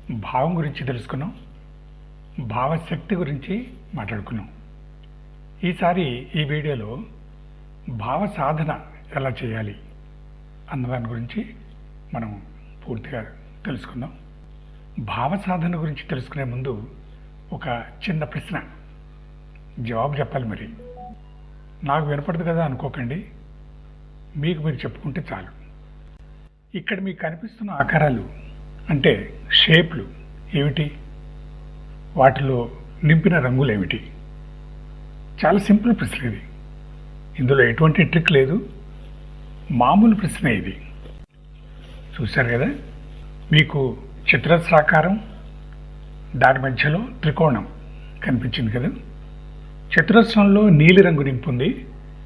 భావం గురించి తెలుసుకున్నాం, భావశక్తి గురించి మాట్లాడుకున్నాం. ఈసారి ఈ వీడియోలో భావ సాధన ఎలా చేయాలి అన్నదాని గురించి మనం పూర్తిగా తెలుసుకుందాం. భావ సాధన గురించి తెలుసుకునే ముందు ఒక చిన్న ప్రశ్న, జవాబు చెప్పాలి. మరి నాకు వినపడదు కదా అనుకోకండి, మీకు మీరు చెప్పుకుంటే చాలు. ఇక్కడ మీకు కనిపిస్తున్న ఆకారాలు అంటే షేప్లు ఏమిటి, వాటిలో నింపిన రంగులు ఏమిటి? చాలా సింపుల్ ప్రశ్న ఇది. ఇందులో ఎటువంటి ట్రిక్ లేదు, మామూలు ప్రశ్న ఇది. చూశారు కదా, మీకు చతురస్రాకారం, దాని మధ్యలో త్రికోణం కనిపించింది కదా. చతురస్రంలో నీలి రంగు నింపుంది,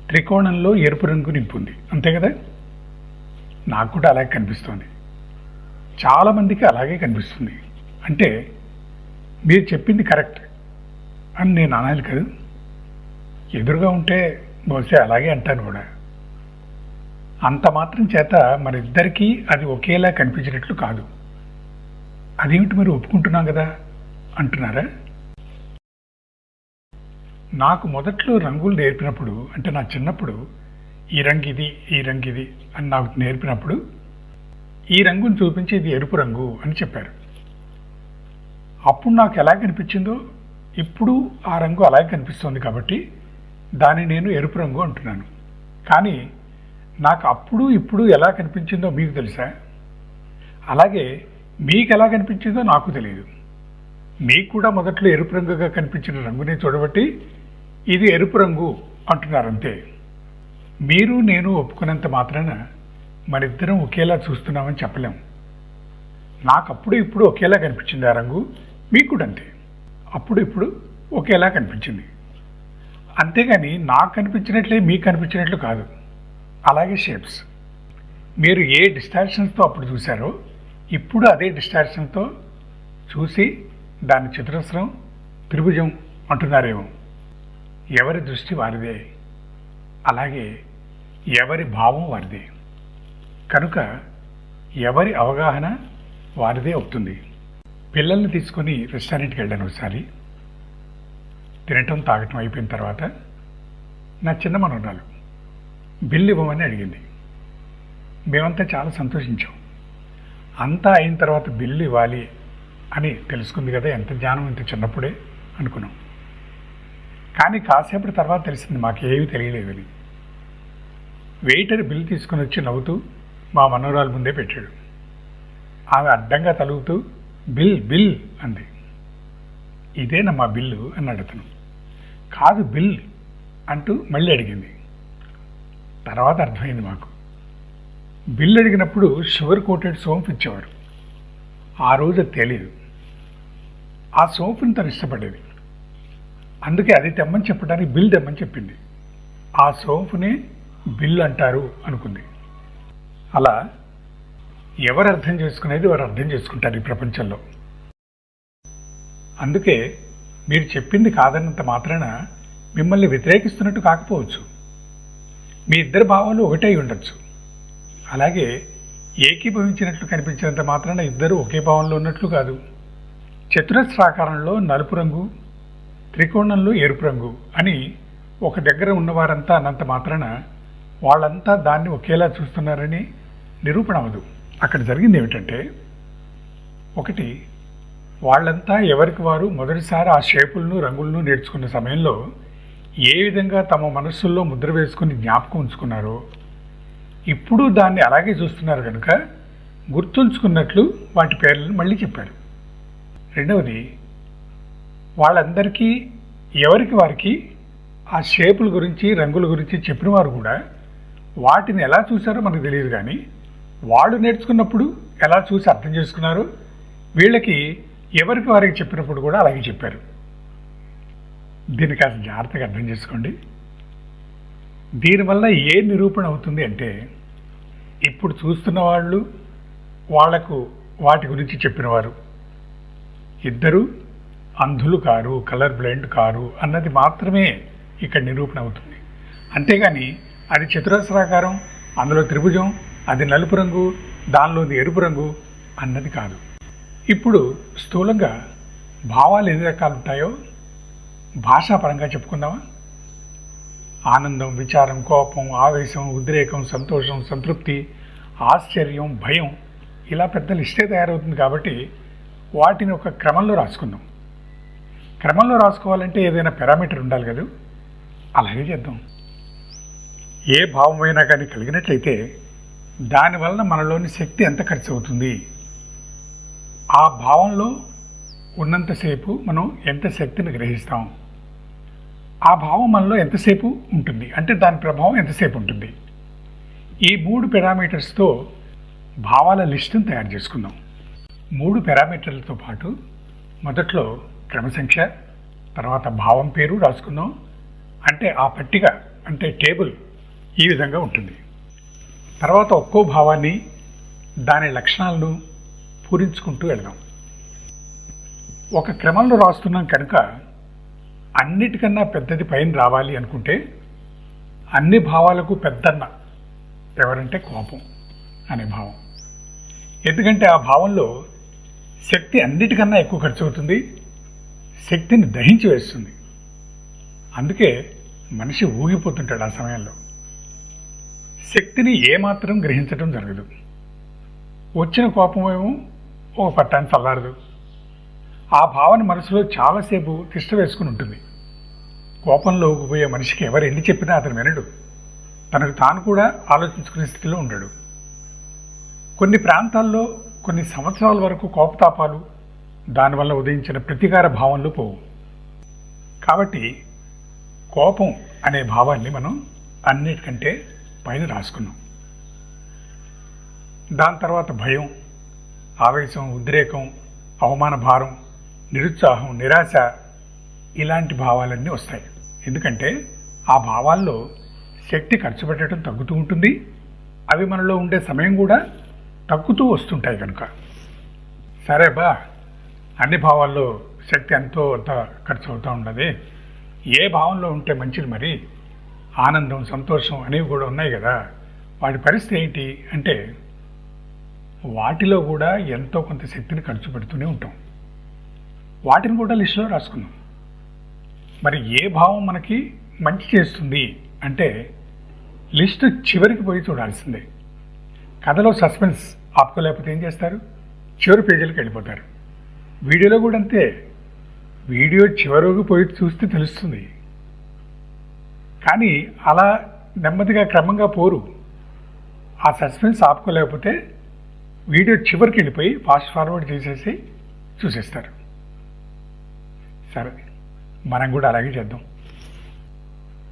త్రికోణంలో ఎరుపు రంగు నింపుంది, అంతే కదా. నాకు కూడా అలాగే కనిపిస్తుంది, చాలామందికి అలాగే కనిపిస్తుంది. అంటే మీరు చెప్పింది కరెక్ట్ అని నేను అనాలి కదా. ఎదురుగా ఉంటే బహుశా అలాగే అంటాను కూడా. అంత మాత్రం చేత మనిద్దరికీ అది ఒకేలా కనిపించినట్లు కాదు. అదేమిటి మరి ఒప్పుకుంటున్నాం కదా అంటున్నారా? నాకు మొదట్లో రంగులు నేర్పినప్పుడు, అంటే నా చిన్నప్పుడు ఈ రంగు ఇది, ఈ రంగు ఇది అని నాకు నేర్పినప్పుడు ఈ రంగుని చూపించి ఇది ఎరుపు రంగు అని చెప్పారు. అప్పుడు నాకు ఎలా కనిపించిందో ఇప్పుడు ఆ రంగు అలాగే కనిపిస్తుంది, కాబట్టి దాన్ని నేను ఎరుపు రంగు అంటున్నాను. కానీ నాకు అప్పుడు ఇప్పుడు ఎలా కనిపించిందో మీకు తెలుసా? అలాగే మీకు ఎలా కనిపించిందో నాకు తెలియదు. మీకు కూడా మొదట్లో ఎరుపు రంగుగా కనిపించిన రంగుని చూడబట్టి ఇది ఎరుపు రంగు అంటున్నారంతే. మీరు నేను ఒప్పుకున్నంత మాత్రాన మనిద్దరం ఒకేలా చూస్తున్నామని చెప్పలేం. నాకు అప్పుడు ఇప్పుడు ఒకేలా కనిపించింది ఆ రంగు, మీకు కూడా అంతే, అప్పుడు ఇప్పుడు ఒకేలా కనిపించింది. అంతేగాని నాకు కనిపించినట్లే మీకు కనిపించినట్లు కాదు. అలాగే షేప్స్, మీరు ఏ డిస్టార్షన్స్తో అప్పుడు చూశారో ఇప్పుడు అదే డిస్టార్షన్తో చూసి దాని చతురస్రం, త్రిభుజం అంటున్నారేమో. ఎవరి దృష్టి వారిదే, అలాగే ఎవరి భావం వారిదే. కనుక ఎవరి అవగాహన వారిదే అవుతుంది. పిల్లల్ని తీసుకొని రెస్టారెంట్కి వెళ్ళాను ఒకసారి. తినటం తాగటం అయిపోయిన తర్వాత నా చిన్న మనవరాలు బిల్లు ఇవ్వమని అడిగింది. మేమంతా చాలా సంతోషించాం. అంతా అయిన తర్వాత బిల్లు ఇవ్వాలి అని తెలుసుకుంది కదా, ఎంత జ్ఞానం ఇంత చిన్నప్పుడే అనుకున్నాం. కానీ కాసేపటి తర్వాత తెలిసింది మాకేమీ తెలియలేదని. వెయిటర్ బిల్లు తీసుకుని వచ్చి నవ్వుతూ మా మనవరాలు ముందే పెట్టాడు. ఆమె అడ్డంగా తలుగుతూ బిల్ బిల్ అంది. ఇదేనా మా బిల్లు అన్నాడు అతను. కాదు బిల్ అంటూ మళ్ళీ అడిగింది. తర్వాత అర్థమైంది మాకు. బిల్లు అడిగినప్పుడు షుగర్ కోటెడ్ సోంపు ఇచ్చేవారు. ఆ రోజు అది తెలియదు. ఆ సోంపుని తను ఇష్టపడేది, అందుకే అది తెమ్మని చెప్పడానికి బిల్ తెమ్మని చెప్పింది. ఆ సోంపునే బిల్ అంటారు అనుకుంది. అలా ఎవరు అర్థం చేసుకునేది వారు అర్థం చేసుకుంటారు ఈ ప్రపంచంలో. అందుకే మీరు చెప్పింది కాదన్నంత మాత్రాన మిమ్మల్ని వ్యతిరేకిస్తున్నట్టు కాకపోవచ్చు. మీ ఇద్దరి భావాలు ఒకటే ఉండొచ్చు. అలాగే ఏకీభవించినట్లు కనిపించినంత మాత్రాన ఇద్దరు ఒకే భావంలో ఉన్నట్లు కాదు. చతురస్రాకారంలో నలుపు రంగు, త్రికోణంలో ఎరుపు రంగు అని ఒక దగ్గర ఉన్నవారంతా అన్నంత మాత్రాన వాళ్ళంతా దాన్ని ఒకేలా చూస్తున్నారని నిరూపణ అవ్వదు. అక్కడ జరిగింది ఏమిటంటే, ఒకటి, వాళ్ళంతా ఎవరికి వారు మొదటిసారి ఆ షేపులను రంగులను నేర్చుకున్న సమయంలో ఏ విధంగా తమ మనస్సుల్లో ముద్ర వేసుకుని జ్ఞాపకం ఉంచుకున్నారో ఇప్పుడు దాన్ని అలాగే చూస్తున్నారు కనుక గుర్తుంచుకున్నట్లు వాటి పేర్లను మళ్ళీ చెప్పారు. రెండవది, వాళ్ళందరికీ ఎవరికి వారికి ఆ షేపుల గురించి రంగుల గురించి చెప్పిన వారు కూడా వాటిని ఎలా చూశారో మనకు తెలియదు. కానీ వాళ్ళు నేర్చుకున్నప్పుడు ఎలా చూసి అర్థం చేసుకున్నారో వీళ్ళకి ఎవరికి వారికి చెప్పినప్పుడు కూడా అలాగే చెప్పారు. దీన్ని కాస్త జాగ్రత్తగా అర్థం చేసుకోండి. దీనివల్ల ఏ నిరూపణ అవుతుంది అంటే, ఇప్పుడు చూస్తున్న వాళ్ళు వాళ్లకు వాటి గురించి చెప్పినవారు ఇద్దరు అంధులు కారు, కలర్ బ్లైండ్ కారు అన్నది మాత్రమే ఇక్కడ నిరూపణ అవుతుంది. అంతేగాని అది చతురస్రాకారం, అందులో త్రిభుజం, అది నలుపు రంగు, దానిలోది ఎరుపు రంగు అన్నది కాదు. ఇప్పుడు స్థూలంగా భావాలు ఎన్ని రకాలు ఉంటాయో భాషాపరంగా చెప్పుకుందామా? ఆనందం, విచారం, కోపం, ఆవేశం, ఉద్రేకం, సంతోషం, సంతృప్తి, ఆశ్చర్యం, భయం, ఇలా పెద్ద లిస్టే తయారవుతుంది. కాబట్టి వాటిని ఒక క్రమంలో రాసుకుందాం. క్రమంలో రాసుకోవాలంటే ఏదైనా పారామీటర్ ఉండాలి కదా, అలాగే చేద్దాం. ఏ భావమైనా కానీ కలిగినట్లయితే దానివలన మనలోని శక్తి ఎంత ఖర్చు అవుతుంది, ఆ భావంలో ఉన్నంతసేపు మనం ఎంత శక్తిని గ్రహిస్తాం, ఆ భావం మనలో ఎంతసేపు ఉంటుంది, అంటే దాని ప్రభావం ఎంతసేపు ఉంటుంది. ఈ 3 పారామీటర్స్తో భావాల లిస్టును తయారు చేసుకుందాం. 3 పారామీటర్లతో పాటు మొదట్లో క్రమసంఖ్య, తర్వాత భావం పేరు రాసుకుందాం. అంటే ఆ పట్టిక, అంటే టేబుల్ ఈ విధంగా ఉంటుంది. తర్వాత ఒక్కో భావాన్ని, దాని లక్షణాలను పూరించుకుంటూ వెళ్దాం. ఒక క్రమంలో రాస్తున్నాం కనుక అన్నిటికన్నా పెద్దది పైన రావాలి అనుకుంటే అన్ని భావాలకు పెద్దన్న ఎవరంటే కోపం అనే భావం. ఎందుకంటే ఆ భావంలో శక్తి అన్నిటికన్నా ఎక్కువ ఖర్చు అవుతుంది, శక్తిని దహించి వేస్తుంది. అందుకే మనిషి ఊగిపోతుంటాడు ఆ సమయంలో. శక్తిని ఏమాత్రం గ్రహించడం జరగదు. వచ్చిన కోపమేమో ఒక పట్టాన్ని చల్లారదు. ఆ భావన మనసులో చాలాసేపు తిష్ట వేసుకుని ఉంటుంది. కోపంలో ఊగిపోయే మనిషికి ఎవరు ఎన్ని చెప్పినా అతను వినడు. తనకు తాను కూడా ఆలోచించుకునే స్థితిలో ఉండడు. కొన్ని ప్రాంతాల్లో కొన్ని సంవత్సరాల వరకు కోపతాపాలు, దానివల్ల ఉదయించిన ప్రతీకార భావంలో పోవు. కాబట్టి కోపం అనే భావాన్ని మనం అన్నిటికంటే పైన రాసుకున్నాం. దాని తర్వాత భయం, ఆవేశం, ఉద్రేకం, అవమాన భారం, నిరుత్సాహం, నిరాశ, ఇలాంటి భావాలన్నీ వస్తాయి. ఎందుకంటే ఆ భావాల్లో శక్తి ఖర్చు పెట్టడం తగ్గుతూ ఉంటుంది. అవి మనలో ఉండే సమయం కూడా తగ్గుతూ వస్తుంటాయి కనుక. సరే బా, అన్ని భావాల్లో శక్తి ఎంతో అంత ఖర్చు అవుతూ ఉండదు. ఏ భావంలో ఉంటే మంచిది మరి? ఆనందం, సంతోషం అనేవి కూడా ఉన్నాయి కదా, వాటి పరిస్థితి ఏంటి అంటే వాటిలో కూడా ఎంతో కొంత శక్తిని ఖర్చు పెడుతూనే ఉంటాం. వాటిని కూడా లిస్టులో రాసుకున్నాం. మరి ఏ భావం మనకి మంచి చేస్తుంది అంటే లిస్టు చివరికి పోయి చూడాల్సిందే. కథలో సస్పెన్స్ ఆపుకోలేకపోతే ఏం చేస్తారు? చివరి పేజీలకు వెళ్ళిపోతారు. వీడియోలో కూడా అంతే. వీడియో చివరికి పోయి చూస్తే తెలుస్తుంది. కానీ అలా నెమ్మదిగా క్రమంగా పోరు. ఆ సస్పెన్స్ ఆపుకోలేకపోతే వీడియో చివరికి వెళ్ళిపోయి ఫాస్ట్ ఫార్వర్డ్ చేసేసి చూసేస్తారు. సరే, మనం కూడా అలాగే చేద్దాం.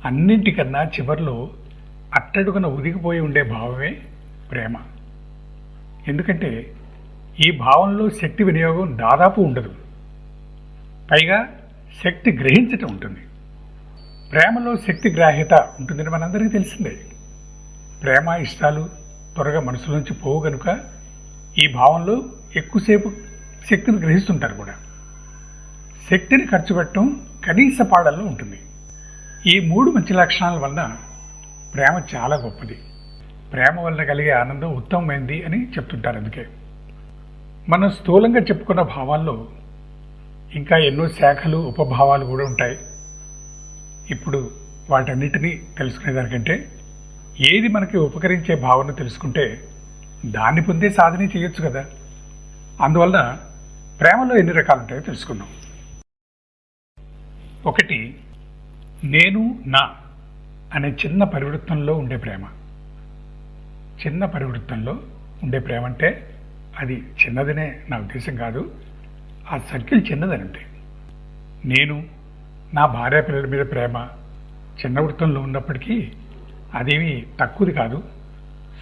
అన్నింటికన్నా చివరిలో అట్టడుగున ఉదిగిపోయి ఉండే భావమే ప్రేమ. ఎందుకంటే ఈ భావంలో శక్తి వినియోగం దాదాపు ఉండదు. పైగా శక్తి గ్రహించటం ఉంటుంది. ప్రేమలో శక్తి గ్రాహ్యత ఉంటుందని మనందరికీ తెలిసిందే. ప్రేమ ఇష్టాలు త్వరగా మనసులోంచి పోవు కనుక ఈ భావంలో ఎక్కువసేపు శక్తిని గ్రహిస్తుంటారు కూడా. శక్తిని ఖర్చు పెట్టడం కనీస పాడల్లో ఉంటుంది. ఈ 3 మంచి లక్షణాల వలన ప్రేమ చాలా గొప్పది. ప్రేమ వలన కలిగే ఆనందం ఉత్తమమైంది అని చెప్తుంటారు. అందుకే మనం స్థూలంగా చెప్పుకున్న భావాల్లో ఇంకా ఎన్నో శాఖలు, ఉపభావాలు కూడా ఉంటాయి. ఇప్పుడు వాటన్నిటినీ తెలుసుకునేదానికంటే ఏది మనకి ఉపకరించే భావన తెలుసుకుంటే దాన్ని పొందే సాధన చేయొచ్చు కదా. అందువలన ప్రేమలో ఎన్ని రకాలు ఉంటాయో తెలుసుకుందాం. 1, నేను నా అనే చిన్న పరివృత్తంలో ఉండే ప్రేమ. చిన్న పరివృత్తంలో ఉండే ప్రేమ అంటే అది చిన్నదనే నా ఉద్దేశం కాదు, ఆ సర్కిల్ చిన్నదని అంటే. నేను నా భార్య పిల్లల మీద ప్రేమ చిన్న వృత్తంలో ఉన్నప్పటికీ అదేమీ తక్కువది కాదు.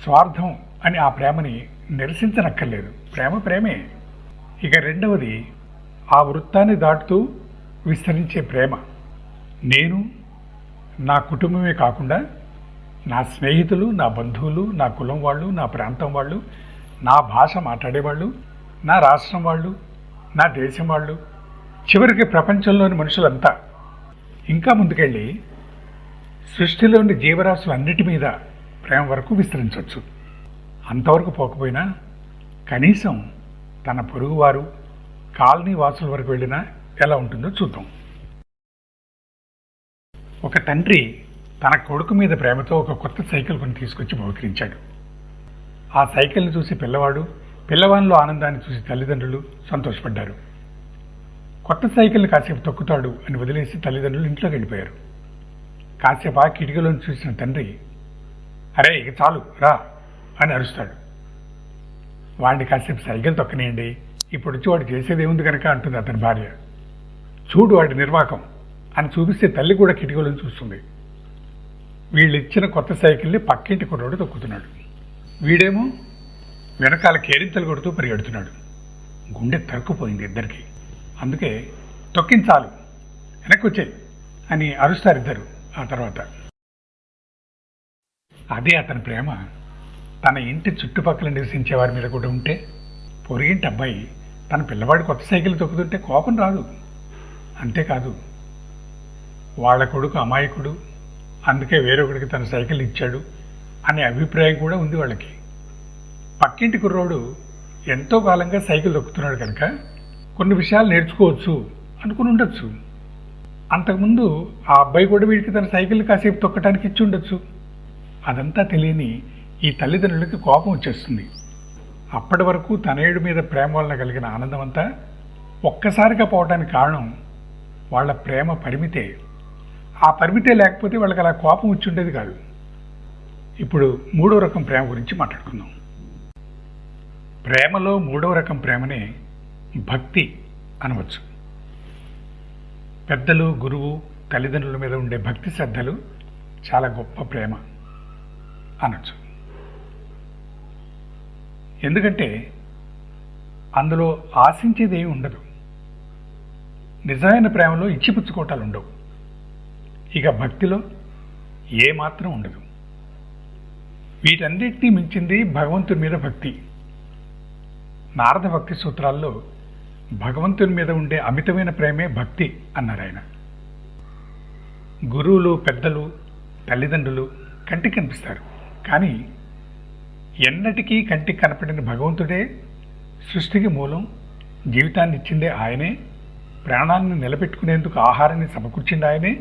స్వార్థం అని ఆ ప్రేమని నిరసించనక్కర్లేదు. ప్రేమ ప్రేమే. ఇక 2వది ఆ వృత్తాన్ని దాటుతూ విస్తరించే ప్రేమ. నేను నా కుటుంబమే కాకుండా నా స్నేహితులు, నా బంధువులు, నా కులం వాళ్ళు, నా ప్రాంతం వాళ్ళు, నా భాష మాట్లాడేవాళ్ళు, నా రాష్ట్రం వాళ్ళు, నా దేశం వాళ్ళు, చివరికి ప్రపంచంలోని మనుషులంతా, ఇంకా ముందుకెళ్ళి సృష్టిలోని జీవరాశులన్నిటి మీద ప్రేమ వరకు విస్తరించవచ్చు. అంతవరకు పోకపోయినా కనీసం తన పొరుగువారు, కాలనీ వాసుల వరకు వెళ్ళినా ఎలా ఉంటుందో చూద్దాం. ఒక తండ్రి తన కొడుకు మీద ప్రేమతో ఒక కొత్త సైకిల్ కొని తీసుకొచ్చి బహుకరించాడు. ఆ సైకిల్ని చూసి పిల్లవానిలో ఆనందాన్ని చూసి తల్లిదండ్రులు సంతోషపడ్డారు. కొత్త సైకిల్ని కాసేపు తొక్కుతాడు అని వదిలేసి తల్లిదండ్రులు ఇంట్లోకి వెళ్ళిపోయారు. కాసేపు ఆ కిటికీలోని చూసిన తండ్రి, అరే ఇక చాలు రా అని అరుస్తాడు. వాడిని కాసేపు సైకిల్ తొక్కనేయండి, ఇప్పుడు వచ్చి వాడు చేసేది ఏముంది కనుక అంటుంది అతని భార్య. చూడు వాడి నిర్వాకం అని చూపిస్తే తల్లి కూడా కిటికీలను చూస్తుంది. వీళ్ళు ఇచ్చిన కొత్త సైకిల్ని పక్కింటి కుర్రోడు తొక్కుతున్నాడు. వీడేమో వెనకాల కేరింతలు కొడుతూ పరిగెడుతున్నాడు. గుండె తరుక్కుపోయింది ఇద్దరికి. అందుకే తొక్కించాలు, వెనక్కి వచ్చాయి అని అరుస్తారు ఇద్దరు. ఆ తర్వాత అదే అతని ప్రేమ తన ఇంటి చుట్టుపక్కల నివసించే వారి మీద కూడా ఉంటే, పొరిగింటి అబ్బాయి తన పిల్లవాడి కొత్త సైకిల్ తొక్కుతుంటే కోపం రాదు. అంతేకాదు, వాళ్ళ కొడుకు అమాయకుడు, అందుకే వేరొకడికి తన సైకిల్ ఇచ్చాడు అనే అభిప్రాయం కూడా ఉంది వాళ్ళకి. పక్కింటి కుర్రోడు ఎంతో కాలంగా సైకిల్ తొక్కుతున్నాడు కనుక కొన్ని విషయాలు నేర్చుకోవచ్చు అనుకుని ఉండొచ్చు. అంతకుముందు ఆ అబ్బాయి కూడా వీడికి తన సైకిల్ కాసేపు తొక్కడానికి ఇచ్చి ఉండొచ్చు. అదంతా తెలియని ఈ తల్లిదండ్రులకి కోపం వచ్చేస్తుంది. అప్పటి వరకు తనయుడి మీద ప్రేమ వలన కలిగిన ఆనందం అంతా ఒక్కసారిగా పోవడానికి కారణం వాళ్ళ ప్రేమ పరిమితే. ఆ పరిమితే లేకపోతే వాళ్ళకి అలా కోపం వచ్చి ఉండేది కాదు. ఇప్పుడు మూడో రకం ప్రేమ గురించి మాట్లాడుకుందాం. ప్రేమలో మూడవ రకం ప్రేమనే భక్తి అనవచ్చు. పెద్దలు, గురువు, తల్లిదండ్రుల మీద ఉండే భక్తి శ్రద్ధలు చాలా గొప్ప ప్రేమ అనొచ్చు. ఎందుకంటే అందులో ఆశించేది ఏమి ఉండదు. నిజమైన ప్రేమలో ఇచ్చిపుచ్చుకోవటాలు ఉండవు. ఇక భక్తిలో ఏమాత్రం ఉండదు. వీటన్నిటినీ మించింది భగవంతుని మీద భక్తి. నారద భక్తి సూత్రాల్లో భగవంతుని మీద ఉండే అమితమైన ప్రేమే భక్తి అన్నారు ఆయన. గురువులు, పెద్దలు, తల్లిదండ్రులు కంటికి కనిపిస్తారు, కానీ ఎన్నటికీ కంటికి కనపడిన భగవంతుడే సృష్టికి మూలం, జీవితాన్ని ఇచ్చిందే ఆయనే, ప్రాణాలను నిలబెట్టుకునేందుకు ఆహారాన్ని సమకూర్చింది ఆయనే,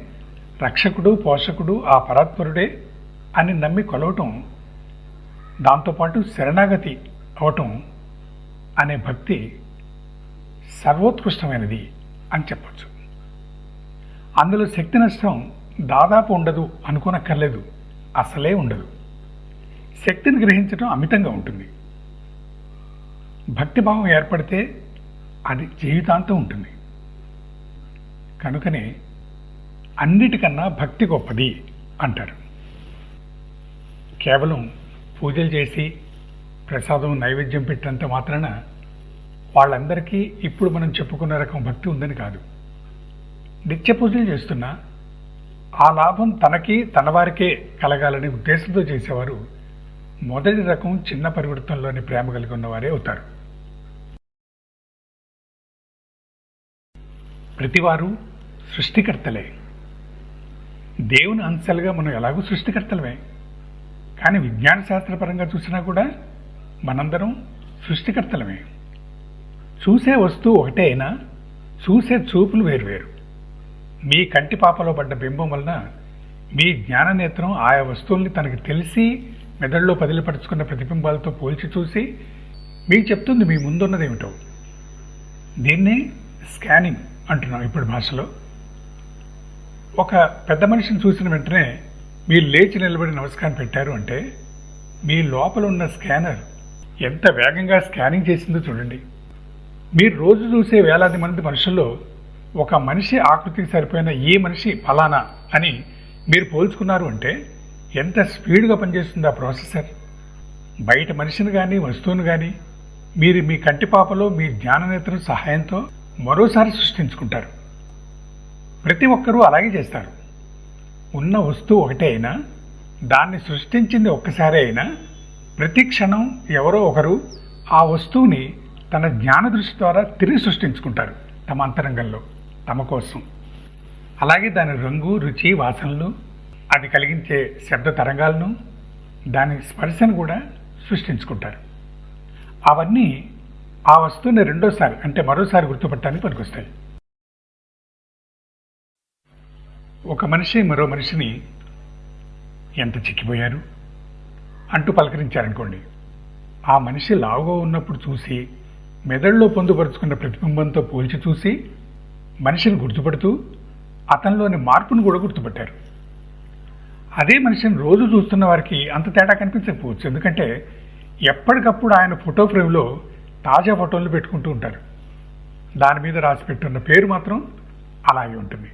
రక్షకుడు, పోషకుడు ఆ పరాత్పరుడే అని నమ్మి కొలవటం, దాంతోపాటు శరణాగతి అవటం అనే భక్తి సర్వోత్కృష్టమైనది అని చెప్పచ్చు. అందులో శక్తి నష్టం దాదాపు ఉండదు అనుకోనక్కర్లేదు, అసలే ఉండదు. శక్తిని గ్రహించడం అమితంగా ఉంటుంది. భక్తిభావం ఏర్పడితే అది జీవితాంతం ఉంటుంది. కనుకనే అన్నిటికన్నా భక్తి గొప్పది అంటారు. కేవలం పూజలు చేసి ప్రసాదం నైవేద్యం పెట్టినంత మాత్రాన వాళ్ళందరికీ ఇప్పుడు మనం చెప్పుకున్న రకం భక్తి ఉందని కాదు. నిత్య పూజలు చేస్తున్నా ఆ లాభం తనకి, తన వారికే కలగాలనే ఉద్దేశంతో చేసేవారు మొదటి రకం చిన్న పరివర్తనలోని ప్రేమ కలిగి ఉన్నవారే అవుతారు. ప్రతివారు సృష్టికర్తలే. దేవుని అంశాలుగా మనం ఎలాగూ సృష్టికర్తలమే. కానీ విజ్ఞాన శాస్త్రపరంగా చూసినా కూడా మనందరం సృష్టికర్తలమే. చూసే వస్తువు ఒకటే అయినా చూసే చూపులు వేరువేరు. మీ కంటి పాపలో పడ్డ బింబం వలన మీ జ్ఞాననేత్రం ఆయా వస్తువుల్ని తనకి తెలిసి మెదడులో పదిలిపరుచుకున్న ప్రతిబింబాలతో పోల్చి చూసి మీకు చెప్తుంది మీ ముందున్నదేమిటో. దీన్నే స్కానింగ్ అంటున్నాం ఇప్పుడు భాషలో. ఒక పెద్ద మనిషిని చూసిన వెంటనే మీరు లేచి నిలబడి నమస్కారం పెట్టారు అంటే మీ లోపల ఉన్న స్కానర్ ఎంత వేగంగా స్కానింగ్ చేసిందో చూడండి. మీరు రోజు చూసే వేలాది మంది మనుషుల్లో ఒక మనిషి ఆకృతికి సరిపోయిన ఈ మనిషి ఫలానా అని మీరు పోల్చుకున్నారు అంటే ఎంత స్పీడ్గా పనిచేస్తుంది ఆ ప్రాసెసర్. బయట మనిషిని కానీ వస్తువును కానీ మీరు మీ కంటిపాపలో మీ జ్ఞాననేత్రం సహాయంతో మరోసారి సృష్టించుకుంటారు. ప్రతి ఒక్కరూ అలాగే చేస్తారు. ఉన్న వస్తువు ఒకటే అయినా దాన్ని సృష్టించింది ఒక్కసారి అయినా ప్రతి క్షణం ఎవరో ఒకరు ఆ వస్తువుని తన జ్ఞాన దృష్టి ద్వారా తిరిగి సృష్టించుకుంటారు తమ అంతరంగంలో, తమ కోసం. అలాగే దాని రంగు, రుచి, వాసనలు, అది కలిగించే శబ్ద తరంగాలను, దాని స్పర్శను కూడా సృష్టించుకుంటారు. అవన్నీ ఆ వస్తువుని రెండోసారి అంటే మరోసారి గుర్తుపట్టడానికి పనికొస్తాయి. ఒక మనిషి మరో మనిషిని ఎంత చిక్కిపోయారు అంటూ పలకరించారనుకోండి, ఆ మనిషి లావుగా ఉన్నప్పుడు చూసి మెదడులో పొందుపరుచుకున్న ప్రతిబింబంతో పోల్చి చూసి మనిషిని గుర్తుపడుతూ అతనిలోని మార్పును కూడా గుర్తుపట్టారు. అదే మనిషిని రోజు చూస్తున్న వారికి అంత తేడా కనిపించకపోవచ్చు. ఎందుకంటే ఎప్పటికప్పుడు ఆయన ఫోటో ఫ్రేమ్లో తాజా ఫోటోలు పెట్టుకుంటూ ఉంటారు. దాని మీద రాసి పెట్టున్న పేరు మాత్రం అలాగే ఉంటుంది.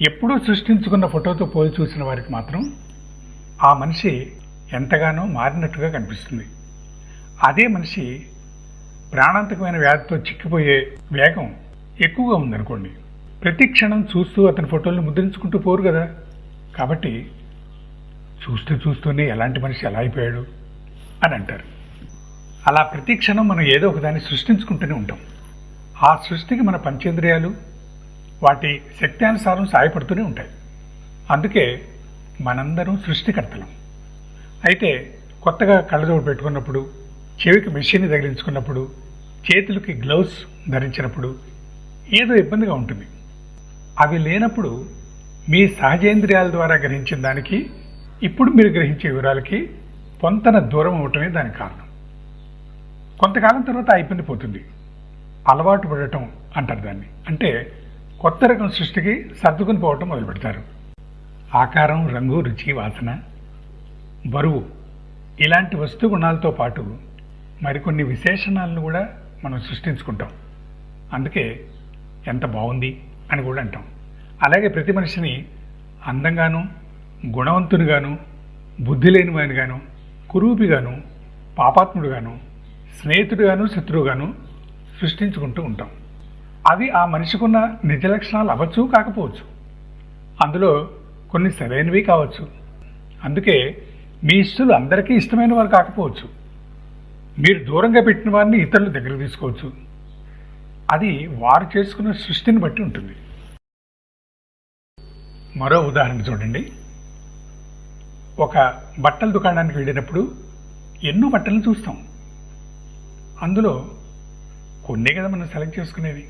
ఎప్పుడూ సృష్టించుకున్న ఫోటోతో పోల్చి చూసిన వారికి మాత్రం ఆ మనిషి ఎంతగానో మారినట్టుగా కనిపిస్తుంది. అదే మనిషి ప్రాణాంతకమైన వ్యాధితో చిక్కిపోయే వేగం ఎక్కువగా ఉందనుకోండి, ప్రతి క్షణం చూస్తూ అతని ఫోటోలను ముద్రించుకుంటూ పోరు కదా. కాబట్టి చూస్తూనే ఎలాంటి మనిషి ఎలా అయిపోయాడు అని అంటారు. అలా ప్రతి క్షణం మనం ఏదో ఒకదాన్ని సృష్టించుకుంటూనే ఉంటాం. ఆ సృష్టికి మన పంచేంద్రియాలు వాటి శక్తి అనుసారం సాయపడుతూనే ఉంటాయి. అందుకే మనందరం సృష్టికర్తలం. అయితే కొత్తగా కళ్ళజోడు పెట్టుకున్నప్పుడు, చెవికి మెషిన్ తగిలించుకున్నప్పుడు, చేతులకి గ్లౌస్ ధరించినప్పుడు ఏదో ఇబ్బందిగా ఉంటుంది. అవి లేనప్పుడు మీ సహజేంద్రియాల ద్వారా గ్రహించిన దానికి ఇప్పుడు మీరు గ్రహించే వివరాలకి పొంతన దూరం అవటమే దానికి కారణం. కొంతకాలం తర్వాత ఆ ఇబ్బంది పోతుంది. అలవాటు పడటం అంటారు దాన్ని. అంటే కొత్త రకం సృష్టికి సర్దుకుని పోవటం మొదలు పెడతారు. ఆకారం, రంగు, రుచి, వాసన, బరువు ఇలాంటి వస్తు గుణాలతో పాటు మరికొన్ని విశేషణాలను కూడా మనం సృష్టించుకుంటాం. అందుకే ఎంత బాగుంది అని కూడా అంటాం. అలాగే ప్రతి మనిషిని అందంగాను, గుణవంతునిగాను, బుద్ధి లేనివానిగాను, కురూపిగాను, పాపాత్ముడుగాను, స్నేహితుడుగాను, శత్రువుగాను సృష్టించుకుంటూ ఉంటాం. అవి ఆ మనిషికున్న నిజ లక్షణాలు అవ్వచ్చు, కాకపోవచ్చు. అందులో కొన్ని సరైనవి కావచ్చు. అందుకే మీ ఇష్టలు అందరికీ ఇష్టమైన వారు కాకపోవచ్చు. మీరు దూరంగా పెట్టిన వారిని ఇతరులు దగ్గర తీసుకోవచ్చు. అది వారు చేసుకున్న సృష్టిని బట్టి ఉంటుంది. మరో ఉదాహరణ చూడండి. ఒక బట్టల దుకాణానికి వెళ్ళినప్పుడు ఎన్నో బట్టలను చూస్తాం. అందులో కొన్నే కదా మనం సెలెక్ట్ చేసుకునేది.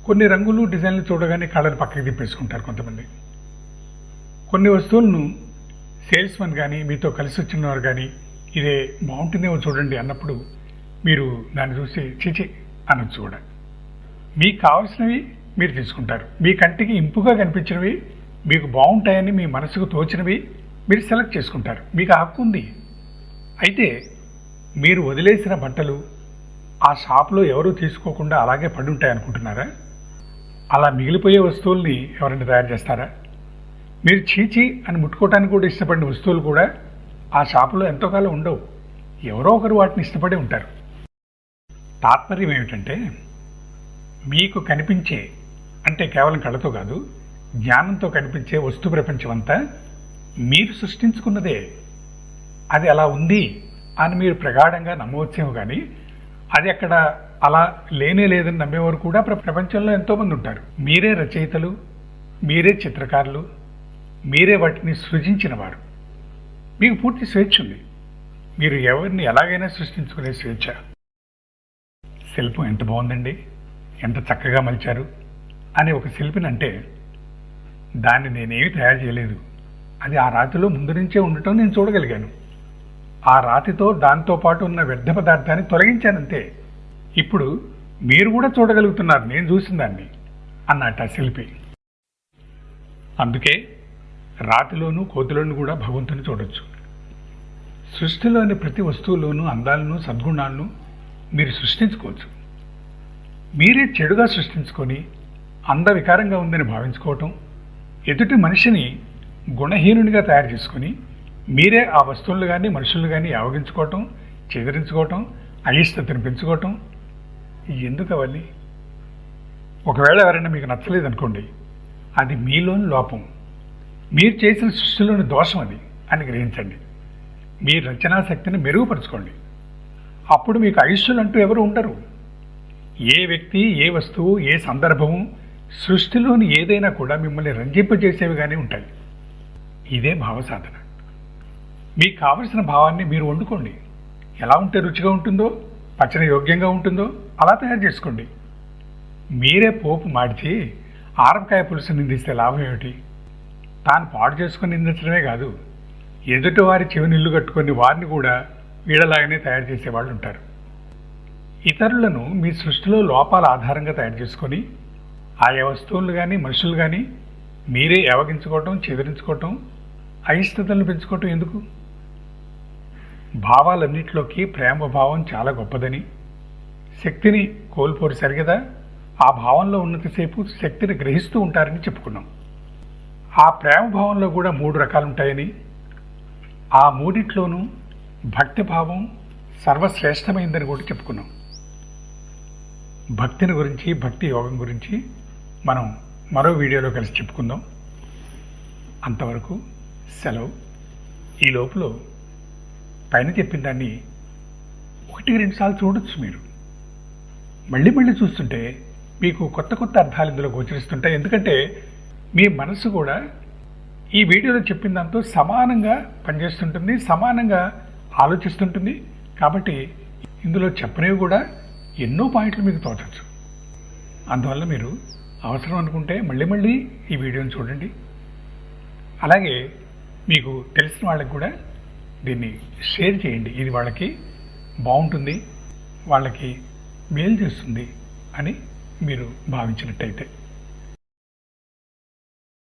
కొన్ని రంగులు, డిజైన్లు చూడగానే కళ్ళను పక్కకి తిప్పేసుకుంటారు కొంతమంది. కొన్ని వస్తువులను సేల్స్మెన్ కానీ, మీతో కలిసి వచ్చిన వారు కానీ ఇదే బాగుంటుందేమో చూడండి అన్నప్పుడు మీరు దాన్ని చూసి చిచి అనొచ్చు కూడా. మీకు కావాల్సినవి మీరు తీసుకుంటారు. మీ కంటికి ఇంపుగా కనిపించినవి, మీకు బాగుంటాయని మీ మనసుకు తోచినవి మీరు సెలెక్ట్ చేసుకుంటారు. మీకు హక్కు ఉంది. అయితే మీరు వదిలేసిన బట్టలు ఆ షాప్లో ఎవరూ తీసుకోకుండా అలాగే పడి ఉంటాయి అనుకుంటున్నారా? అలా మిగిలిపోయే వస్తువుల్ని ఎవరైనా తయారు చేస్తారా? మీరు చీచి అని ముట్టుకోవటానికి కూడా ఇష్టపడిన వస్తువులు కూడా ఆ షాపులో ఎంతో కాలం ఉండవు. ఎవరో ఒకరు వాటిని ఇష్టపడి ఉంటారు. తాత్పర్యం ఏమిటంటే, మీకు కనిపించే, అంటే కేవలం కళ్ళతో కాదు, జ్ఞానంతో కనిపించే వస్తు ప్రపంచం అంతా మీరు సృష్టించుకున్నదే. అది అలా ఉంది అని మీరు ప్రగాఢంగా నమ్మవచ్చేమో కానీ అది అక్కడ అలా లేనే లేదని నమ్మేవారు కూడా ప్రపంచంలో ఎంతోమంది ఉంటారు. మీరే రచయితలు, మీరే చిత్రకారులు, మీరే వాటిని సృజించిన వారు. మీకు పూర్తి స్వేచ్ఛ ఉంది. మీరు ఎవరిని ఎలాగైనా సృష్టించుకునే స్వేచ్ఛ. శిల్పం ఎంత బాగుందండి, ఎంత చక్కగా మలిచారు అని ఒక శిల్పిని అంటే, దాన్ని నేనేమి తయారు చేయలేదు, అది ఆ రాతిలో ముందు నుంచే ఉండటం నేను చూడగలిగాను. ఆ రాతితో దాంతో పాటు ఉన్న వ్యర్థ పదార్థాన్ని తొలగించానంతే. ఇప్పుడు మీరు కూడా చూడగలుగుతున్నారు నేను చూసిన దాన్ని అన్నట్టు ఆ శిల్పి. అందుకే రాతిలోనూ కోతిలోనూ కూడా భగవంతుని చూడొచ్చు. సృష్టిలోని ప్రతి వస్తువులోనూ అందాలను, సద్గుణాలను మీరు సృష్టించుకోవచ్చు. మీరే చెడుగా సృష్టించుకొని అందవికారంగా ఉందని భావించుకోవటం, ఎదుటి మనిషిని గుణహీనునిగా తయారు చేసుకొని మీరే ఆ వస్తువులు కానీ మనుషులు కానీ యావగించుకోవటం, చెదిరించుకోవటం, అయిష్టతను పెంచుకోవటం ఎందుకు అవన్నీ? ఒకవేళ ఎవరైనా మీకు నచ్చలేదనుకోండి, అది మీలోని లోపం, మీరు చేసిన సృష్టిలోని దోషం అది అని గ్రహించండి. మీ రచనా శక్తిని మెరుగుపరచుకోండి. అప్పుడు మీకు అయిష్టులు అంటూ ఎవరు ఉండరు. ఏ వ్యక్తి, ఏ వస్తువు, ఏ సందర్భము, సృష్టిలోని ఏదైనా కూడా మిమ్మల్ని రంజింపజేసేవిగానే ఉంటాయి. ఇదే భావసాధన. మీకు కావలసిన భావాన్ని మీరు వండుకోండి. ఎలా ఉంటే రుచిగా ఉంటుందో పచ్చడి యోగ్యంగా ఉంటుందో అలా తయారు చేసుకోండి. మీరే పోపు మార్చి ఆనపకాయ పులుసు నిందిస్తే లాభం ఏమిటి? తాను పాడు చేసుకుని నిందించడమే కాదు, ఎదుటివారి చెవినిల్లు కట్టుకొని వారిని కూడా వీళ్ళలాగానే తయారు చేసేవాళ్ళు ఉంటారు. ఇతరులను మీ సృష్టిలో లోపాల ఆధారంగా తయారు చేసుకొని ఆయా వస్తువులు కానీ మనుషులు కానీ మీరే ఏవగించుకోవటం, చెదిరించుకోవటం, అయిష్టతలను పెంచుకోవటం ఎందుకు? భావాలన్నింటిలోకి ప్రేమ భావం చాలా గొప్పదని, శక్తిని కోల్పోరు సరిగదా ఆ భావంలో ఉన్నంతసేపు శక్తిని గ్రహిస్తూ ఉంటారని చెప్పుకున్నాం. ఆ ప్రేమ భావంలో కూడా 3 రకాలు ఉంటాయని, ఆ మూడిట్లోనూ భక్తి భావం సర్వశ్రేష్టమైందని కూడా చెప్పుకున్నాం. భక్తిని గురించి, భక్తి యోగం గురించి మనం మరో వీడియోలో కలిసి చెప్పుకుందాం. అంతవరకు సెలవు. ఈ లోపల పైన చెప్పిన దాన్ని 1-2 సార్లు చూడొచ్చు. మీరు మళ్ళీ మళ్ళీ చూస్తుంటే మీకు కొత్త కొత్త అర్థాలు ఇందులో గోచరిస్తుంటాయి. ఎందుకంటే మీ మనసు కూడా ఈ వీడియోలో చెప్పిన దాంతో సమానంగా పనిచేస్తుంటుంది, సమానంగా ఆలోచిస్తుంటుంది. కాబట్టి ఇందులో చెప్పనివి కూడా ఎన్నో పాయింట్లు మీకు తోచచ్చు. అందువల్ల మీరు అవసరం అనుకుంటే మళ్ళీ మళ్ళీ ఈ వీడియోని చూడండి. అలాగే మీకు తెలిసిన వాళ్ళకి కూడా దీన్ని షేర్ చేయండి. ఇది వాళ్ళకి బాగుంటుంది, వాళ్ళకి మేలు చేస్తుంది అని మీరు భావించినట్టయితే.